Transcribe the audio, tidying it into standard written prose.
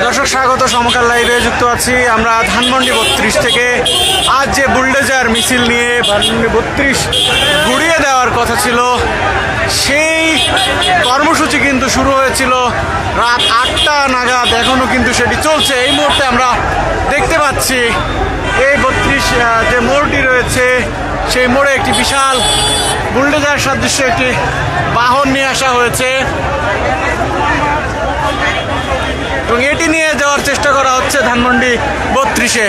দর্শক স্বাগত, সমকাল লাইভে যুক্ত আছি আমরা ধানমন্ডি 32 থেকে। আজ যে বুলডোজার মিছিল নিয়ে ধানমন্ডি 32 ঘুরিয়ে দেওয়ার কথা ছিল, সেই কর্মসূচি কিন্তু শুরু হয়েছিল রাত 8টা নাগাদ, এখনও কিন্তু সেটি চলছে। এই মুহূর্তে আমরা দেখতে পাচ্ছি এই 32 যে মোড়টি রয়েছে, সেই মোড়ে একটি বিশাল বুলডোজার সাদৃশ্য একটি বাহন নিয়ে আসা হয়েছে এবং এটি নিয়ে যাওয়ার চেষ্টা করা হচ্ছে ধানমন্ডি 32-এ।